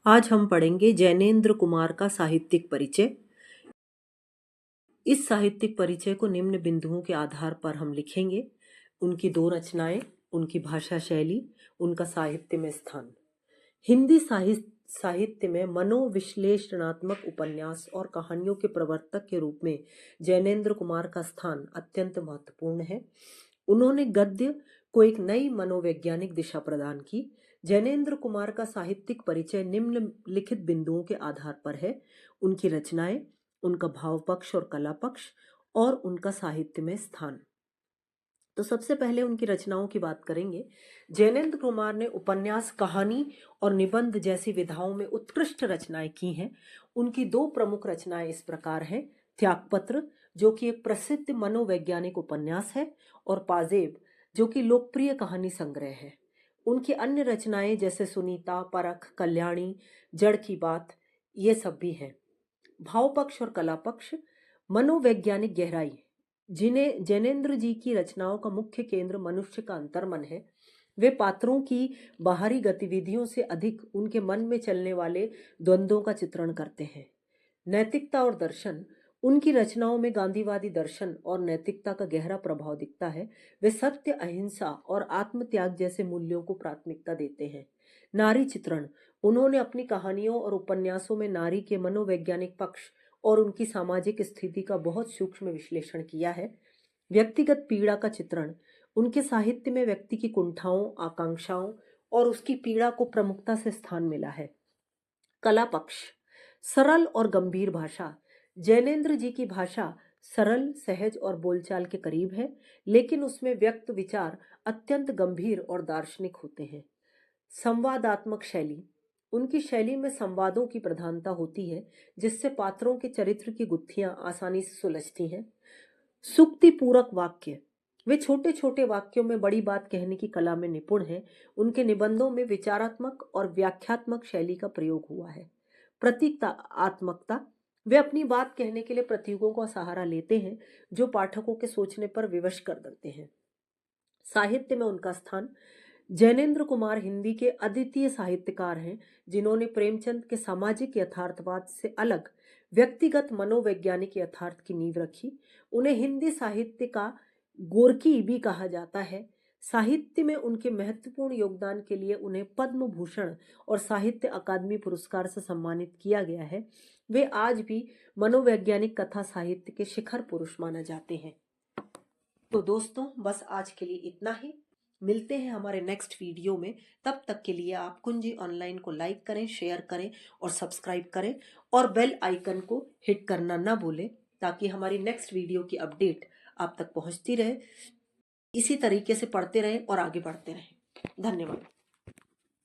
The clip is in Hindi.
आज हम पढ़ेंगे जैनेन्द्र कुमार का साहित्यिक परिचय। इस साहित्यिक परिचय को निम्न बिंदुओं के आधार पर हम लिखेंगे: उनकी दो रचनाएं, उनकी भाषा शैली, उनका साहित्य में स्थान। हिंदी साहित्य में मनोविश्लेषणात्मक उपन्यास और कहानियों के प्रवर्तक के रूप में जैनेन्द्र कुमार का स्थान अत्यंत महत्वपूर्ण है। उन्होंने गद्य को एक नई मनोवैज्ञानिक दिशा प्रदान की। जैनेन्द्र कुमार का साहित्यिक परिचय निम्नलिखित बिंदुओं के आधार पर है: उनकी रचनाएं, उनका भाव पक्ष और कला पक्ष, और उनका साहित्य में स्थान। तो सबसे पहले उनकी रचनाओं की बात करेंगे। जैनेन्द्र कुमार ने उपन्यास, कहानी और निबंध जैसी विधाओं में उत्कृष्ट रचनाएं की हैं। उनकी दो प्रमुख रचनाएं इस प्रकार हैं: त्यागपत्र, जो कि एक प्रसिद्ध मनोवैज्ञानिक उपन्यास है, और पाजेब, जो कि लोकप्रिय कहानी संग्रह है। उनकी अन्य रचनाएं जैसे सुनीता, परख, कल्याणी, जड़ की बात, ये सब भी हैं। भाव पक्ष और कला पक्ष। मनोवैज्ञानिक गहराई, जिन्हें जैनेन्द्र जी की रचनाओं का मुख्य केंद्र मनुष्य का अंतर्मन है। वे पात्रों की बाहरी गतिविधियों से अधिक उनके मन में चलने वाले द्वंद्वों का चित्रण करते हैं। नैतिकता और दर्शन। उनकी रचनाओं में गांधीवादी दर्शन और नैतिकता का गहरा प्रभाव दिखता है। वे सत्य, अहिंसा और आत्मत्याग जैसे मूल्यों को प्राथमिकता देते हैं। नारी चित्रण। उन्होंने अपनी कहानियों और उपन्यासों में नारी के मनोवैज्ञानिक पक्ष और उनकी सामाजिक स्थिति का बहुत सूक्ष्म विश्लेषण किया है। व्यक्तिगत पीड़ा का चित्रण। उनके साहित्य में व्यक्ति की कुंठाओं, आकांक्षाओं और उसकी पीड़ा को प्रमुखता से स्थान मिला है। कला पक्ष। सरल और गंभीर भाषा। जैनेन्द्र जी की भाषा सरल, सहज और बोलचाल के करीब है, लेकिन उसमें व्यक्त विचार अत्यंत गंभीर और दार्शनिक होते हैं। संवादात्मक शैली। उनकी शैली में संवादों की प्रधानता होती है, जिससे पात्रों के चरित्र की गुत्थियां आसानी से सुलझती हैं। सूक्ति पूरक वाक्य। वे छोटे छोटे वाक्यों में बड़ी बात कहने की कला में निपुण हैं। उनके निबंधों में विचारात्मक और व्याख्यात्मक शैली का प्रयोग हुआ है। प्रतीकात्मकता। वे अपनी बात कहने के लिए प्रतीकों का सहारा लेते हैं, जो पाठकों के सोचने पर विवश कर देते हैं। साहित्य में उनका स्थान। जैनेन्द्र कुमार हिंदी के अद्वितीय साहित्यकार हैं, जिन्होंने प्रेमचंद के सामाजिक यथार्थवाद से अलग व्यक्तिगत मनोवैज्ञानिक यथार्थ की नींव रखी। उन्हें हिंदी साहित्य का गोरकी भी कहा जाता है। साहित्य में उनके महत्वपूर्ण योगदान के लिए उन्हें पद्म भूषण और साहित्य अकादमी पुरस्कार से सम्मानित किया गया है। वे आज भी मनोवैज्ञानिक कथा साहित्य के शिखर पुरुष माने जाते हैं। तो दोस्तों, बस आज के लिए इतना ही। मिलते हैं हमारे नेक्स्ट वीडियो में। तब तक के लिए आप कुंजी ऑनलाइन को लाइक करें, शेयर करें और सब्सक्राइब करें, और बेल आइकन को हिट करना ना भूलें, ताकि हमारी नेक्स्ट वीडियो की अपडेट आप तक पहुंचती रहे। इसी तरीके से पढ़ते रहें और आगे बढ़ते रहें। धन्यवाद।